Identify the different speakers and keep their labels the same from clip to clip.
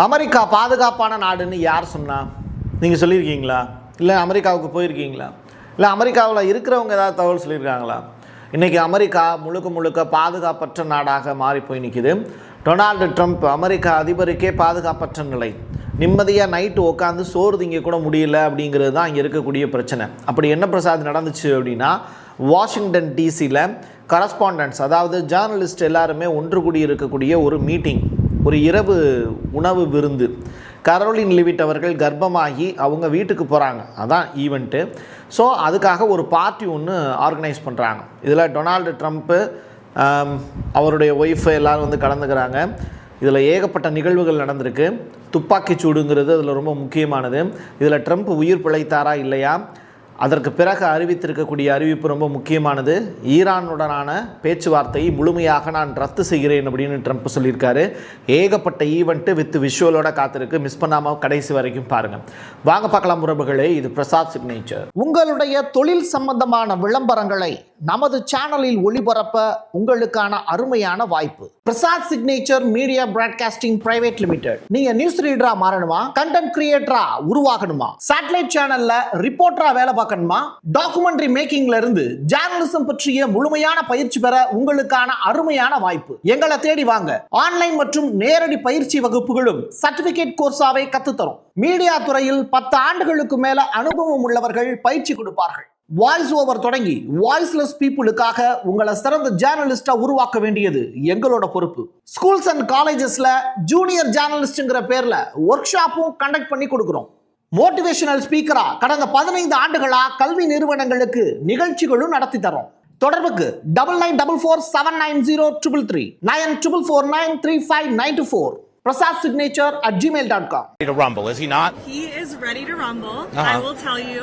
Speaker 1: America பாதுகாப்பான நாடுன்னு யார் சொன்னா? நீங்கள் சொல்லியிருக்கீங்களா? இல்லை அமெரிக்காவுக்கு போயிருக்கீங்களா? இல்லை அமெரிக்காவில் இருக்கிறவங்க ஏதாவது தகவல் சொல்லியிருக்காங்களா? இன்றைக்கி அமெரிக்கா முழுக்க முழுக்க பாதுகாப்பற்ற நாடாக மாறி போய் நிற்கிது. டொனால்டு ட்ரம்ப் அமெரிக்கா அதிபருக்கே பாதுகாப்பற்ற நிலை. நிம்மதியாக நைட்டு உட்காந்து சோறு திங்க கூட முடியல அப்படிங்கிறது தான் இங்கே இருக்கக்கூடிய பிரச்சனை. அப்படி என்ன பிரசாத் நடந்துச்சு அப்படின்னா, வாஷிங்டன் டிசியில் கரஸ்பாண்டன்ட்ஸ், அதாவது ஜேர்னலிஸ்ட் எல்லாருமே ஒன்று கூடி இருக்கக்கூடிய ஒரு மீட்டிங், ஒரு இரவு உணவு விருந்து. கரோலின் லிவிட் அவர்கள் கர்ப்பமாகி அவங்க வீட்டுக்கு போகிறாங்க, அதான் ஈவெண்ட்டு. ஸோ அதுக்காக ஒரு பார்ட்டி ஒன்று ஆர்கனைஸ் பண்ணுறாங்க. இதில் டொனால்டு ட்ரம்ப்பு, அவருடைய ஒய்ஃபு எல்லோரும் வந்து கலந்துக்கிறாங்க. இதில் ஏகப்பட்ட நிகழ்வுகள் நடந்திருக்கு. துப்பாக்கி சூடுங்கிறது அதில் ரொம்ப முக்கியமானது. இதில் ட்ரம்ப் உயிர் பிழைத்தாரா இல்லையா, அதற்கு பிறகு அறிவித்திருக்கக்கூடிய அறிவிப்பு ரொம்ப முக்கியமானது. ஈரானுடனான பேச்சுவார்த்தையை முழுமையாக நான் ரத்து செய்கிறேன் அப்படின்னு ட்ரம்ப் சொல்லியிருக்காரு. ஏகப்பட்ட ஈவெண்ட்டு வித் விஷுவலோட காத்திருக்கு. மிஸ் பண்ணாமல் கடைசி வரைக்கும் பாருங்கள். வாங்க பார்க்கலாம் உறவுகளே, இது பிரசாத் சிக்னேச்சர். உங்களுடைய தொழில் சம்பந்தமான விளம்பரங்களை நமது சேனலில் ஒளிபரப்ப உங்களுக்கான அருமையான வாய்ப்பு. Prasad signature media broadcasting private limited. நீங்க நியூஸ் ரீடரா மாறணுமா, கண்டென்ட் கிரியேட்டரா உருவாகணுமா, சேட்டலைட் சேனல்ல ரிப்போர்ட்டரா வேலை பார்க்கணுமா, டாக்குமெண்ட்ரி மேக்கிங்ல இருந்து ஜேர்னலிசம் பற்றிய முழுமையான பயிற்சி பெற உங்களுக்கான அருமையான வாய்ப்பு. எங்களை தேடி வாங்க. ஆன்லைன் மற்றும் நேரடி பயிற்சி வகுப்புகளும் சர்டிபிகேட் கோர்ஸாவே கத்துத்தரும். மீடியா துறையில் 10 ஆண்டுகளுக்கு மேல அனுபவம் உள்ளவர்கள் பயிற்சி கொடுப்பார்கள். வாய்ஸ் ஓவர் தொடங்கி வாய்ஸ்லெஸ் பீப்புளுக்காக உங்களை சிறந்த ஜேர்னலிஸ்டா உருவாக்க வேண்டியது எங்களோட பொறுப்பு. ஸ்கூல்ஸ் அண்ட் காலேஜஸ்ல ஜூனியர் ஜேர்னலிஸ்ட்ங்கிற பேர்ல ஒர்க் ஷாப்பும் கண்டக்ட் பண்ணி கொடுக்கிறோம். மோட்டிவேஷனல் ஸ்பீக்கரா கடந்த 15 ஆண்டுகளா கல்வி நிறுவனங்களுக்கு நிகழ்ச்சிகளும் நடத்தி தரோம். தொடர்புக்கு 9944790333 94493594. prasadsignature@gmail.com.
Speaker 2: Ready to rumble, is he not?
Speaker 3: He is ready to rumble. I will tell you,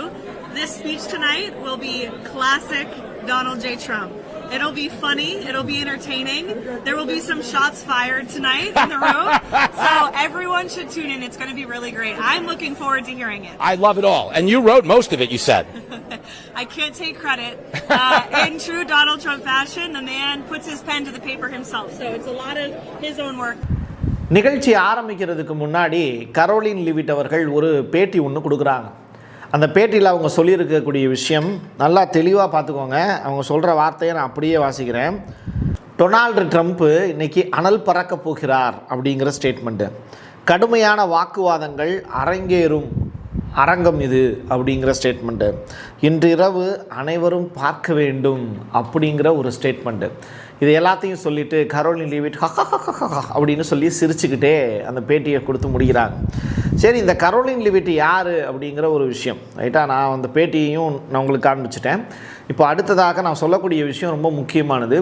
Speaker 3: this speech tonight will be classic Donald J. Trump. It'll be funny, it'll be entertaining. There will be some shots fired tonight in the room. So everyone should tune in. It's going to be really great. I'm looking forward to hearing it.
Speaker 2: I love it all. And you wrote most of it, you said.
Speaker 3: I can't take credit. In true Donald Trump fashion, the man puts his pen to the paper himself. So it's a lot of his own work.
Speaker 1: நிகழ்ச்சி ஆரம்பிக்கிறதுக்கு முன்னாடி Caroline livid அவர்கள் ஒரு பேட்டி ஒன்று கொடுக்குறாங்க. அந்த பேட்டியில் அவங்க சொல்லியிருக்கக்கூடிய விஷயம் நல்லா தெளிவாக பார்த்துக்கோங்க. அவங்க சொல்கிற வார்த்தையை நான் அப்படியே வாசிக்கிறேன். டொனால்டு ட்ரம்ப்பு இன்றைக்கி அனல் பறக்க போகிறார் அப்படிங்கிற ஸ்டேட்மெண்ட்டு. கடுமையான வாக்குவாதங்கள் அரங்கேறும் அரங்கம் இது அப்படிங்கிற ஸ்டேட்மெண்ட்டு. இன்று இரவு அனைவரும் பார்க்க வேண்டும் அப்படிங்கிற ஒரு ஸ்டேட்மெண்ட்டு. இது எல்லாத்தையும் சொல்லிவிட்டு கரோலின் லீவிட் அப்படின்னு சொல்லி சிரிச்சுக்கிட்டே அந்த பேட்டியை கொடுத்து முடிக்கிறாங்க. சரி, இந்த கரோலின் லீவிட் யார் அப்படிங்கிற ஒரு விஷயம் ரைட்டாக நான் அந்த பேட்டியையும் நான் உங்களுக்கு காண்பிச்சிட்டேன். இப்போ அடுத்ததாக நான் சொல்லக்கூடிய விஷயம் ரொம்ப முக்கியமானது.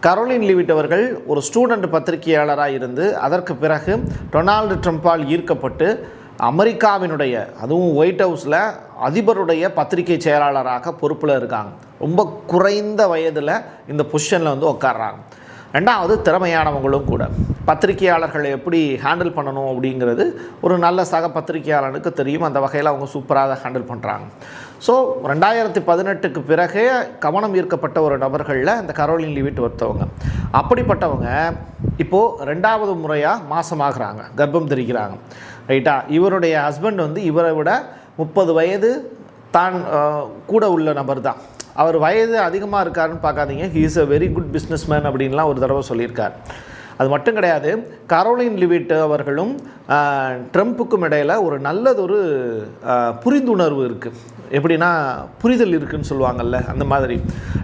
Speaker 1: கரோலின் லீவிட் அவர்கள் ஒரு ஸ்டூடெண்ட் பத்திரிகையாளராக இருந்து அதற்கு பிறகு டொனால்டு ட்ரம்ப்பால் ஈர்க்கப்பட்டு அமெரிக்காவினுடைய, அதுவும் ஒயிட் ஹவுஸில் அதிபருடைய பத்திரிகை செயலாளராக பொறுப்பில் இருக்காங்க. ரொம்ப குறைந்த வயதில் இந்த பொசிஷனில் வந்து உட்கார்றாங்க. ரெண்டாவது, திறமையானவங்களும் கூட. பத்திரிகையாளர்களை எப்படி ஹேண்டில் பண்ணணும் அப்படிங்கிறது ஒரு நல்ல சக பத்திரிகையாளனுக்கு தெரியும். அந்த வகையில் அவங்க சூப்பராக ஹேண்டில் பண்ணுறாங்க. ஸோ 2018க்கு பிறகு கவனம் ஈர்க்கப்பட்ட ஒரு நபர்களில் இந்த கரோலின் லீவிட் ஒருத்தவங்க. அப்படிப்பட்டவங்க இப்போது 2வது முறையாக மாசமாகறாங்க, கர்ப்பம் தெரிக்கிறாங்க ரைட்டா. இவருடைய ஹஸ்பண்ட் வந்து இவரை விட 30 வயது தான் கூட உள்ள நபர் தான். அவர் வயது அதிகமாக இருக்காருன்னு பார்க்காதீங்க. He is a very good business man அப்படின்லாம் ஒரு தடவை சொல்லியிருக்கார். அது மட்டும் கிடையாது, கரோலின் லிவிட் அவர்களும் ட்ரம்ப்புக்கும் இடையில் ஒரு நல்லதொரு புரிந்துணர்வு இருக்குது. எப்படின்னா புரிதல் இருக்குதுன்னு சொல்லுவாங்கள்ல, அந்த மாதிரி.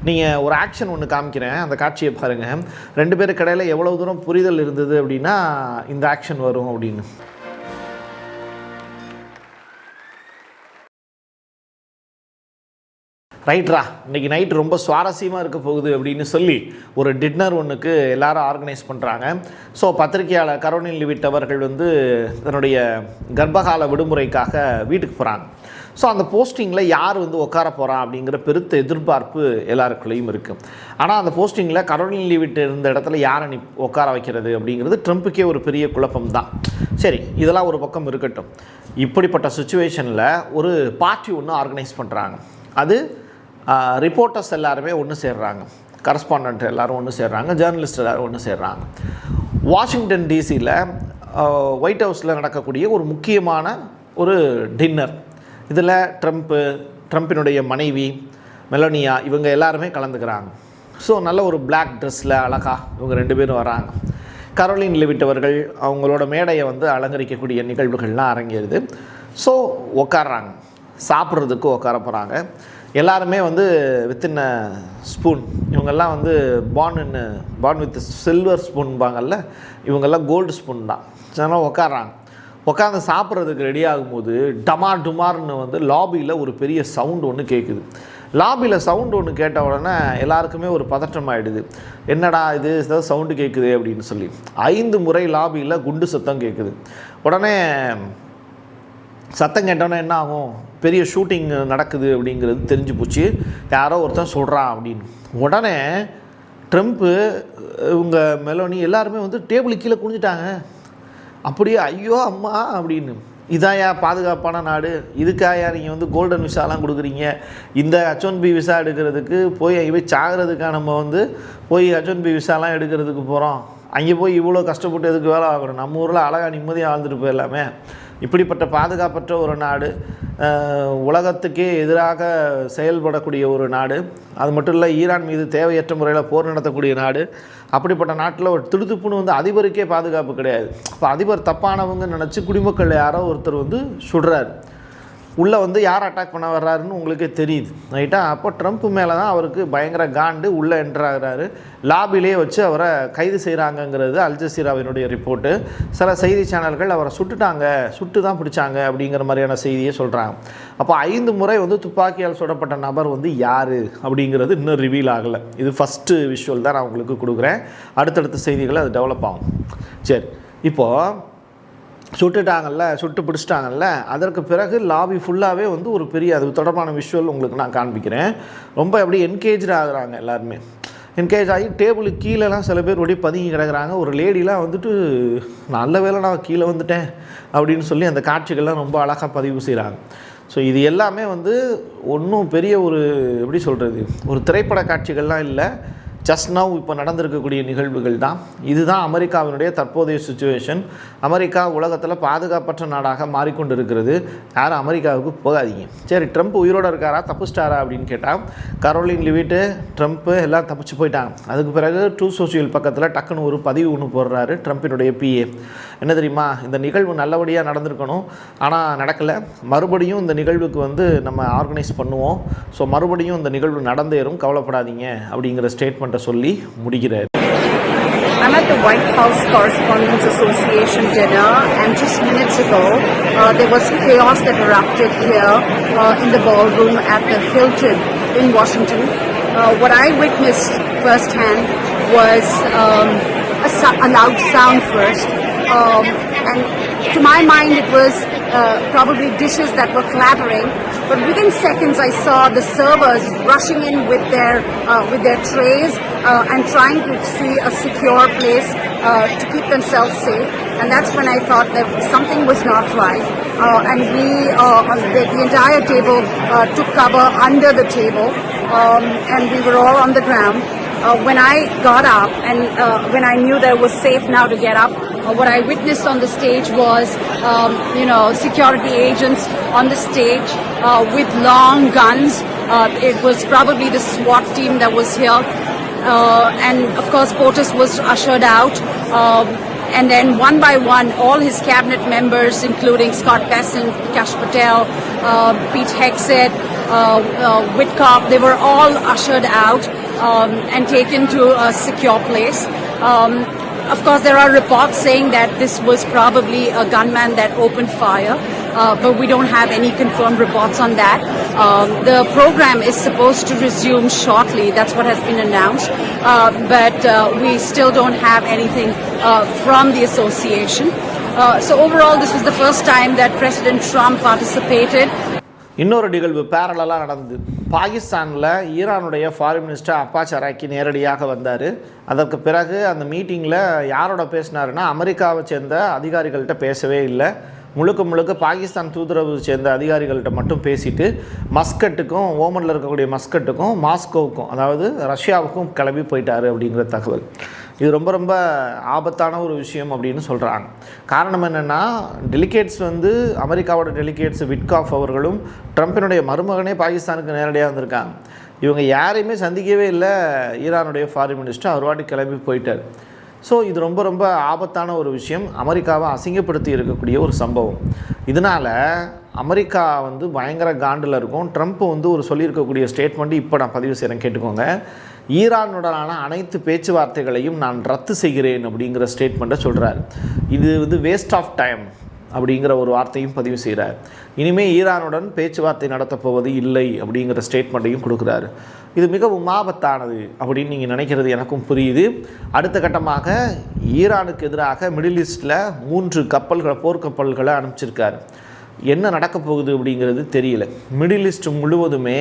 Speaker 1: நீங்கள் ஒரு ஆக்ஷன் ஒன்று காமிக்கிறேன், அந்த காட்சியை பாருங்கள். 2 பேருக்கு இடையில் எவ்வளோ தூரம் புரிதல் இருந்தது அப்படின்னா இந்த ஆக்ஷன் வரும் அப்படின்னு. ரைட்ரா, இன்றைக்கி நைட்டு ரொம்ப சுவாரஸ்யமாக இருக்க போகுது அப்படின்னு சொல்லி ஒரு டின்னர் ஒன்றுக்கு எல்லாரும் ஆர்கனைஸ் பண்ணுறாங்க. ஸோ பத்திரிகையாளர் கரோலின் லிவிட் அவர்கள் வந்து தன்னுடைய கர்ப்பகால விடுமுறைக்காக வீட்டுக்கு போகிறாங்க. ஸோ அந்த போஸ்டிங்கில் யார் வந்து உட்கார போகிறான் அப்படிங்கிற பெருத்த எதிர்பார்ப்பு எல்லாருக்குள்ளேயும் இருக்குது. ஆனால் அந்த போஸ்டிங்கில் கரோலின் லீவிட் இருந்த இடத்துல யாரை உட்கார வைக்கிறது அப்படிங்கிறது ட்ரம்ப்புக்கே ஒரு பெரிய குழப்பம் தான். சரி, இதெல்லாம் ஒரு பக்கம் இருக்கட்டும். இப்படிப்பட்ட சுச்சுவேஷனில் ஒரு பார்ட்டி ஒன்று ஆர்கனைஸ் பண்ணுறாங்க. அது ரிப்போர்ட்டர்ஸ் எல்லாருமே ஒன்று சேர்றாங்க, கரஸ்பாண்டன்ட் எல்லோரும் ஒன்று சேர்றாங்க, ஜேர்னலிஸ்ட் எல்லோரும் ஒன்று சேர்றாங்க. வாஷிங்டன் டிசியில் ஒயிட் ஹவுஸில் நடக்கக்கூடிய ஒரு முக்கியமான ஒரு டின்னர். இதில் ட்ரம்ப்பினுடைய மனைவி மெலனியா இவங்க எல்லாருமே கலந்துக்கிறாங்க. ஸோ நல்ல ஒரு பிளாக் ட்ரெஸ்ஸில் அழகாக இவங்க 2 பேரும் வராங்க. கரோலின் லெவிட் அவர்கள் அவங்களோட மேடையை வந்து அலங்கரிக்கக்கூடிய நிகழ்வுகள்லாம் அரங்கேறுது. ஸோ உட்காடுறாங்க, சாப்பிட்றதுக்கு உட்கார போகிறாங்க. எல்லாருமே வந்து வித்தின் ஸ்பூன், இவங்கெல்லாம் வந்து பார்ன் வித் சில்வர் ஸ்பூன்பாங்கல்ல, இவங்கெல்லாம் கோல்டு ஸ்பூன் தான். அதனால் உட்காந்து சாப்பிட்றதுக்கு ரெடி ஆகும்போது டமார் டுமார்னு வந்து லாபியில் ஒரு பெரிய சவுண்டு ஒன்று கேட்குது. லாபியில் சவுண்டு ஒன்று கேட்ட உடனே எல்லாருக்குமே ஒரு பதற்றம் ஆகிடுது. என்னடா இது ஏதாவது சவுண்டு கேட்குது அப்படின்னு சொல்லி 5 முறை லாபியில் குண்டு சத்தம் கேட்குது. உடனே சத்தம் கேட்டோன்னே என்ன ஆகும், பெரிய ஷூட்டிங் நடக்குது அப்படிங்கிறது தெரிஞ்சு போச்சு. யாரோ ஒருத்தன் சொல்கிறான் அப்படின்னு. உடனே ட்ரம்ப்பு இவங்க மெலோனி எல்லாருமே வந்து டேபிளுக்கு கீழே குனிஞ்சிட்டாங்க. அப்படியே ஐயோ அம்மா அப்படின்னு. இதாயா பாதுகாப்பான நாடு, இதுக்காயா நீங்கள் வந்து கோல்டன் விசாலாம் கொடுக்குறீங்க? இந்த H1B விசா எடுக்கிறதுக்கு போய் சாகிறதுக்காக நம்ம வந்து போய் H1B விசாலாம் எடுக்கிறதுக்கு போகிறோம். அங்கே போய் இவ்வளோ கஷ்டப்பட்டு எதுக்கு வேலை ஆகணும்? நம்ம ஊரில் அழகாக நிம்மதியாக வாழ்ந்துட்டு போயிடலாமே. இப்படிப்பட்ட பாதுகாப்பற்ற ஒரு நாடு, உலகத்துக்கே எதிராக செயல்படக்கூடிய ஒரு நாடு, அது மட்டும் இல்லை ஈரான் மீது தேவையற்ற முறையில் போர் நடத்தக்கூடிய நாடு. அப்படிப்பட்ட நாட்டில் ஒரு திடுத்துப்புன்னு வந்து அதிபருக்கே பாதுகாப்பு கிடையாது. அப்போ அதிபர் தப்பானவங்க நினச்சி குடிமக்கள் யாரோ ஒருத்தர் வந்து சுடுறாரு. உள்ளே வந்து யார் அட்டாக் பண்ண வர்றாருன்னு உங்களுக்கே தெரியுது, ரைட்டா? அப்போ ட்ரம்ப் மேலே தான் அவருக்கு பயங்கர காண்டு. உள்ளே என்ட்ராகிறாரு. லாபிலே வச்சு அவரை கைது செய்கிறாங்கங்கிறது அல் ஜசீராவினுடைய ரிப்போர்ட்டு. சில செய்தி சேனல்கள் அவரை சுட்டு தான் பிடிச்சாங்க அப்படிங்கிற மாதிரியான செய்தியை சொல்கிறாங்க. அப்போ 5 முறை வந்து துப்பாக்கியால் சுடப்பட்ட நபர் வந்து யார் அப்படிங்கிறது இன்னும் ரிவீல் ஆகலை. இது ஃபஸ்ட்டு விஷுவல் தான் நான் உங்களுக்கு கொடுக்குறேன். அடுத்தடுத்த செய்திகளை அது டெவலப் ஆகும். சரி, இப்போது சுட்டு பிடிச்சிட்டாங்கல்ல. அதற்கு பிறகு லாபி ஃபுல்லாகவே வந்து ஒரு பெரிய அது தொடர்பான விஷுவல் உங்களுக்கு நான் காண்பிக்கிறேன். ரொம்ப அப்படி என்கேஜ் ஆகுறாங்க எல்லாருமே. என்கேஜ் ஆகி டேபிளுக்கு கீழேலாம் சில பேர் அப்படியே பதுங்கி கிடக்குறாங்க. ஒரு லேடிலாம் வந்துட்டு நல்ல வேளை நான் கீழே வந்துட்டேன் அப்படின்னு சொல்லி அந்த காட்சிகள்லாம் ரொம்ப அழகாக பதிவு செய்கிறாங்க. ஸோ இது எல்லாமே வந்து ஒன்றும் பெரிய ஒரு எப்படி சொல்கிறது, ஒரு திரைப்பட காட்சிகள்லாம் இல்லை. ஜஸ்ட் நவ் இப்போ நடந்திருக்கக்கூடிய நிகழ்வுகள் தான். இதுதான் அமெரிக்காவினுடைய தற்போதைய சுச்சுவேஷன். அமெரிக்கா உலகத்தில் பாதுகாப்பற்ற நாடாக மாறிக்கொண்டு இருக்கிறது. யாரும் அமெரிக்காவுக்கு போகாதீங்க. சரி, ட்ரம்ப் உயிரோடு இருக்காரா, தப்பிச்சிட்டாரா அப்படின்னு கேட்டால் கரோலின் லெவிட்டு ட்ரம்ப்பு எல்லாம் தப்பிச்சு போயிட்டாங்க. அதுக்கு பிறகு ட்ரூ சோஷியல் பக்கத்தில் டக்குன்னு ஒரு பதிவு ஒன்று போடுறாரு ட்ரம்ப்பினுடைய PA. என்ன தெரியுமா, இந்த நிகழ்வு நல்லபடியாக நடந்திருக்கணும், ஆனால் நடக்கலை. மறுபடியும் இந்த நிகழ்வுக்கு வந்து நம்ம ஆர்கனைஸ் பண்ணுவோம். ஸோ மறுபடியும் இந்த நிகழ்வு நடந்தேறும், கவலைப்படாதீங்க அப்படிங்கிற ஸ்டேட்மெண்ட் சொல்லி முடிக்கிறார்.
Speaker 4: I'm at the White House Correspondents Association dinner, and just minutes ago there was chaos that erupted here in the ballroom at the Hilton in Washington. What I witnessed firsthand was a loud sound first, and to my mind it was probably dishes that were clattering. But within seconds, I saw the servers rushing in with their trays and trying to see a secure place to keep themselves safe. And that's when I thought that something was not right. And the entire table took cover under the table, and we were all on the ground. When I got up and when I knew that it was safe now to get up, what I witnessed on the stage was, security agents on the stage with long guns. It was probably the SWAT team that was here. And of course, POTUS was ushered out. And then one by one, all his cabinet members, including Scott Bessent, Kash Patel, Pete Hegseth, Whitcomb, they were all ushered out and taken to a secure place. Of course, there are reports saying that this was probably a gunman that opened fire, but we don't have any confirmed reports on that. The program is supposed to resume shortly. That's what has been announced, but we still don't have anything from the association. So overall, this was the first time that President Trump participated.
Speaker 1: இன்னொரு நிகழ்வு பேரலாக நடந்தது. பாகிஸ்தானில் ஈரானுடைய foreign minister Abbas Araghchi நேரடியாக வந்தார். அதற்கு பிறகு அந்த மீட்டிங்கில் யாரோட பேசினாருன்னா அமெரிக்காவை சேர்ந்த அதிகாரிகள்கிட்ட பேசவே இல்லை. முழுக்க பாகிஸ்தான் தூதரவு சேர்ந்த அதிகாரிகள்கிட்ட மட்டும் பேசிட்டு மஸ்கட்டுக்கும், ஓமனில் இருக்கக்கூடிய மஸ்கட்டுக்கும், மாஸ்கோவுக்கும், அதாவது ரஷ்யாவுக்கும் கிளம்பி போயிட்டார் அப்படிங்கிற தகவல். இது ரொம்ப ரொம்ப ஆபத்தான ஒரு விஷயம் அப்படின்னு சொல்கிறாங்க. காரணம் என்னென்னா, டெலிகேட்ஸ் வந்து அமெரிக்காவோட டெலிகேட்ஸ் விட்காஃப் அவர்களும் ட்ரம்பினுடைய மருமகனே பாகிஸ்தானுக்கு நேரடியாக வந்திருக்காங்க. இவங்க யாரையுமே சந்திக்கவே இல்லை. ஈரானுடைய ஃபாரின் மினிஸ்டர் அவர் வாட்டி கிளம்பி போயிட்டார். ஸோ இது ரொம்ப ரொம்ப ஆபத்தான ஒரு விஷயம், அமெரிக்காவை அசிங்கப்படுத்தி இருக்கக்கூடிய ஒரு சம்பவம். இதனால் அமெரிக்கா வந்து பயங்கர காண்டில் இருக்கும். ட்ரம்ப் வந்து ஒரு சொல்லியிருக்கக்கூடிய ஸ்டேட்மெண்ட் இப்போ நான் பதிவு செய்கிறேன், கேட்டுக்கோங்க. ஈரானுடனான அனைத்து பேச்சுவார்த்தைகளையும் நான் ரத்து செய்கிறேன் அப்படிங்கிற ஸ்டேட்மெண்ட்டை சொல்கிறார். இது வந்து வேஸ்ட் ஆஃப் டைம் அப்படிங்கிற ஒரு வார்த்தையும் பதிவு செய்கிறார். இனிமேல் ஈரானுடன் பேச்சுவார்த்தை நடத்தப்போவது இல்லை அப்படிங்கிற ஸ்டேட்மெண்ட்டையும் கொடுக்குறாரு. இது மிகவும் ஆபத்தானது அப்படின்னு நீங்கள் நினைக்கிறது எனக்கும் புரியுது. அடுத்த கட்டமாக ஈரானுக்கு எதிராக மிடில் ஈஸ்டில் 3 கப்பல்களை, போர்க்கப்பல்களை அனுப்பிச்சிருக்காரு. என்ன நடக்க போகுது அப்படிங்கிறது தெரியல. மிடில் ஈஸ்ட் முழுவதுமே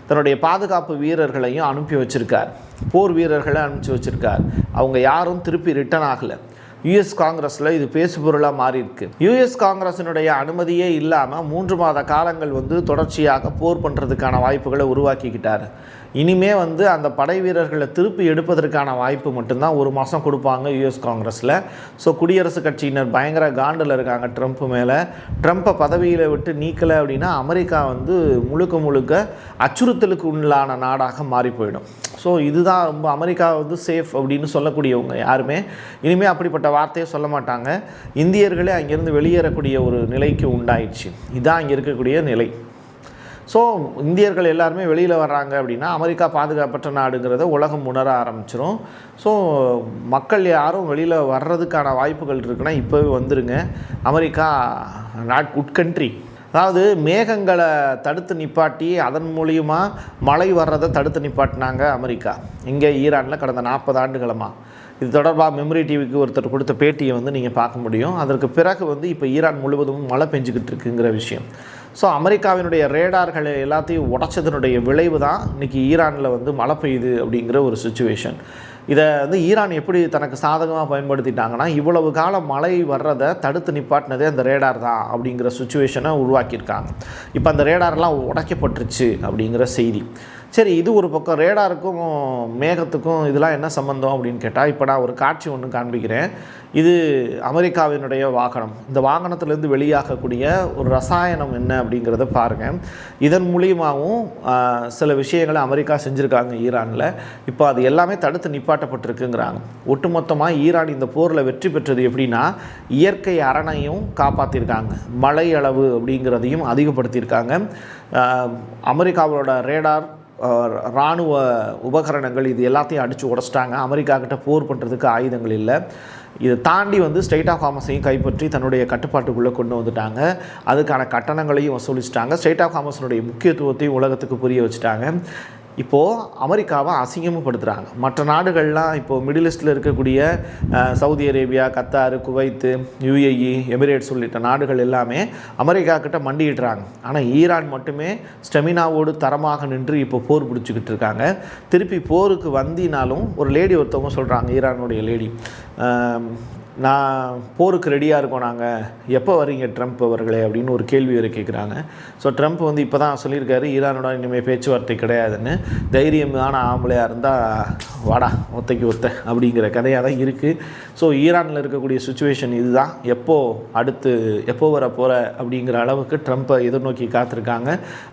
Speaker 1: தன்னுடைய பாதுகாப்பு வீரர்களையும் அனுப்பி வச்சுருக்கார், போர் வீரர்களை அனுப்பிச்சி வச்சுருக்கார். அவங்க யாரும் திருப்பி ரிட்டர்ன் ஆகலை. யுஎஸ் காங்கிரஸில் இது பேசுபொருளாக மாறியிருக்கு. யுஎஸ் காங்கிரஸினுடைய அனுமதியே இல்லாமல் 3 மாத காலங்கள் வந்து தொடர்ச்சியாக போர் பண்ணுறதுக்கான வாய்ப்புகளை உருவாக்கிக்கிட்டார். இனிமே வந்து அந்த படை வீரர்களை திருப்பி எடுப்பதற்கான வாய்ப்பு மட்டும்தான் 1 மாதம் கொடுப்பாங்க யுஎஸ் காங்கிரஸில். ஸோ குடியரசுக் கட்சியினர் பயங்கர காண்டில் இருக்காங்க ட்ரம்ப் மேலே. ட்ரம்ப்பை பதவியில் விட்டு நீக்கலை அப்படின்னா அமெரிக்கா வந்து முழுக்க முழுக்க அச்சுறுத்தலுக்கு உள்ளான நாடாக மாறி போயிடும். ஸோ இதுதான் ரொம்ப அமெரிக்கா வந்து சேஃப் அப்படின்னு சொல்லக்கூடியவங்க யாருமே இனிமேல் அப்படிப்பட்ட வார்த்தையை சொல்ல மாட்டாங்க. இந்தியர்களே அங்கேருந்து வெளியேறக்கூடிய ஒரு நிலைக்கு உண்டாயிடுச்சு. இதுதான் அங்கே இருக்கக்கூடிய நிலை. ஸோ இந்தியர்கள் எல்லாருமே வெளியில் வர்றாங்க அப்படின்னா அமெரிக்கா பாதுகாப்பற்ற நாடுங்கிறத உலகம் உணர ஆரம்பிச்சிடும். ஸோ மக்கள் யாரும் வெளியில் வர்றதுக்கான வாய்ப்புகள் இருக்குன்னா இப்போவே வந்துடுங்க. America not good country. அதாவது மேகங்களை தடுத்து நிப்பாட்டி அதன் மூலியமாக மழை வர்றதை தடுத்து நிப்பாட்டினாங்க அமெரிக்கா இங்கே ஈரானில் கடந்த 40 ஆண்டுகளமாக. இது தொடர்பாக மெமரி டிவிக்கு ஒருத்தர் கொடுத்த பேட்டியை வந்து நீங்கள் பார்க்க முடியும். அதற்கு பிறகு வந்து இப்போ ஈரான் முழுவதும் மழை பெஞ்சிக்கிட்டு இருக்குங்கிற விஷயம். ஸோ அமெரிக்காவினுடைய ரேடார்களை எல்லாத்தையும் உடைச்சதனுடைய விளைவு தான் இன்றைக்கி ஈரானில் வந்து மழை பெய்யுது அப்படிங்கிற ஒரு சுச்சுவேஷன். இதை வந்து ஈரான் எப்படி தனக்கு சாதகமாக பயன்படுத்திட்டாங்கன்னா, இவ்வளவு காலம் மழை வர்றதை தடுத்து நிப்பாட்டினதே அந்த ரேடார் தான் அப்படிங்கிற சுச்சுவேஷனை உருவாக்கியிருக்காங்க. இப்போ அந்த ரேடார்லாம் உடைக்கப்பட்டுருச்சு அப்படிங்கிற செய்தி. சரி, இது ஒரு பக்கம். ரேடாருக்கும் மேகத்துக்கும் இதெல்லாம் என்ன சம்மந்தம் அப்படின்னு கேட்டால், இப்போ நான் ஒரு காட்சி ஒன்று காண்பிக்கிறேன். இது அமெரிக்காவினுடைய வாகனம். இந்த வாகனத்திலேருந்து வெளியாகக்கூடிய ஒரு ரசாயனம் என்ன அப்படிங்கிறத பாருங்கள். இதன் மூலியமாகவும் சில விஷயங்களை அமெரிக்கா செஞ்சுருக்காங்க ஈரானில். இப்போ அது எல்லாமே தடுத்து நிப்பாட்டப்பட்டிருக்குங்கிறாங்க. ஒட்டுமொத்தமாக ஈரான் இந்த போரில் வெற்றி பெற்றது எப்படின்னா, இயற்கை அரணையும் காப்பாற்றியிருக்காங்க, மழை அளவு அப்படிங்கிறதையும் அதிகப்படுத்தியிருக்காங்க. அமெரிக்காவோட ரேடார், இராணுவ உபகரணங்கள் இது எல்லாத்தையும் அடித்து உடச்சிட்டாங்க. அமெரிக்கா கிட்ட போர் பண்ணுறதுக்கு ஆயுதங்கள் இல்லை. இதை தாண்டி வந்து ஸ்ட்ரெய்ட் ஆஃப் ஹார்மஸையும் கைப்பற்றி தன்னுடைய கட்டுப்பாட்டுக்குள்ளே கொண்டு வந்துட்டாங்க. அதுக்கான கட்டணங்களையும் வசூலிச்சிட்டாங்க. ஸ்ட்ரெய்ட் ஆஃப் ஹார்மஸினுடைய முக்கியத்துவத்தையும் உலகத்துக்கு புரிய வச்சுட்டாங்க. இப்போது அமெரிக்காவை அசிங்கமப்படுத்துகிறாங்க. மற்ற நாடுகள்லாம் இப்போது மிடில் ஈஸ்டில் இருக்கக்கூடிய Saudi Arabia, Qatar, Kuwait, UAE, Emirates உள்ளிட்ட நாடுகள் எல்லாமே அமெரிக்கா கிட்ட மண்டியிடுறாங்க. ஆனால் ஈரான் மட்டுமே ஸ்டெமினாவோடு தரமாக நின்று இப்போ போர் பிடிச்சிக்கிட்டு இருக்காங்க. திருப்பி போருக்கு வந்தினாலும் ஒரு லேடி ஒருத்தவங்க சொல்கிறாங்க, ஈரானுடைய லேடி, நான் போருக்கு ரெடியாக இருக்கோம், நாங்கள் எப்போ வரீங்க ட்ரம்ப் அவர்களே அப்படின்னு ஒரு கேள்வி வரை கேட்குறாங்க. ஸோ ட்ரம்ப் வந்து இப்போ தான் சொல்லியிருக்காரு ஈரானோட இனிமேல் பேச்சுவார்த்தை கிடையாதுன்னு. தைரியமான ஆம்பளையாக இருந்தால் வாடா ஒத்தைக்கு ஒத்த அப்படிங்கிற கதையாக தான் இருக்குது. ஸோ ஈரானில் இருக்கக்கூடிய சுச்சுவேஷன் இதுதான். எப்போ வர போகிற அப்படிங்கிற அளவுக்கு ட்ரம்ப்பை எதிர்நோக்கி காத்திருக்காங்க.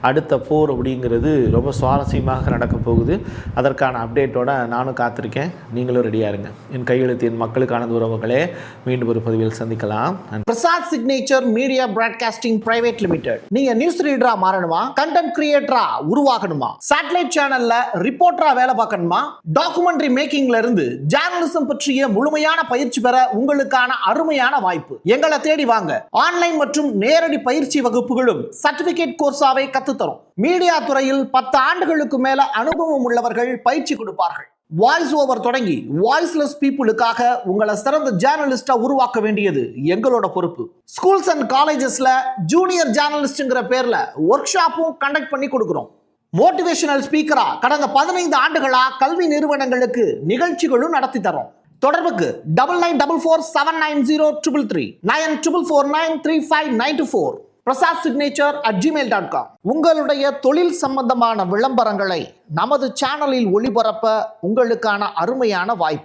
Speaker 1: அடுத்த போர் அப்படிங்கிறது ரொம்ப சுவாரஸ்யமாக நடக்க போகுது. அதற்கான அப்டேட்டோட நானும் காத்திருக்கேன். நீங்களும் ரெடியாக இருங்க. என் கையெழுத்து என் மக்களுக்கான உறவுகளே, மீண்டும் ஒரு பதிவில் சந்திக்கலாம்.
Speaker 5: Prasad signature media broadcasting private limited. நீங்க நியூஸ் ரீடரா மாறணுமா, கண்டென்ட் கிரியேட்டரா உருவாகணுமா, சேட்டலைட் சேனல்ல ரிப்போர்ட்டரா வேலை பார்க்கணுமா, டாக்குமெண்ட்ரி மேக்கிங்ல இருந்து ஜர்னலிசம் பற்றிய முழுமையான பயிற்சி பெற உங்களுக்கான அருமையான வாய்ப்பு. எங்களை தேடி வாங்க. ஆன்லைன் மற்றும் நேரடி பயிற்சி வகுப்புகளும் சர்டிபிகேட் கோர்ஸாவே கத்துத்தரும். மீடியா துறையில் 10 ஆண்டுகளுக்கு மேல அனுபவம் உள்ளவர்கள் பயிற்சி கொடுப்பார்கள். வாய்ஸ் ஓவர் தொடங்கி வாய்ஸ்லெஸ் பீப்புளுக்காக உங்களை சிறந்த ஜேர்னலிஸ்டா உருவாக்க வேண்டியது எங்களோட பொறுப்பு. ஸ்கூல்ஸ் அண்ட் காலேஜஸ்ல ஜூனியர் ஜேர்னலிஸ்ட்ங்கிற பேர்ல ஒர்க் ஷாப்பும் கண்டக்ட் பண்ணி கொடுக்கிறோம். மோட்டிவேஷனல் ஸ்பீக்கரா கடந்த 15 ஆண்டுகளா கல்வி நிறுவனங்களுக்கு நிகழ்ச்சிகளும் நடத்தி தரோம். தொடர்புக்கு 9944790333 94493594 prasadsignature@gmail.com. உங்களுடைய தொழில் சம்பந்தமான விளம்பரங்களை நமது சேனலில் ஒளிபரப்ப உங்களுக்கான அருமையான வாய்ப்பு.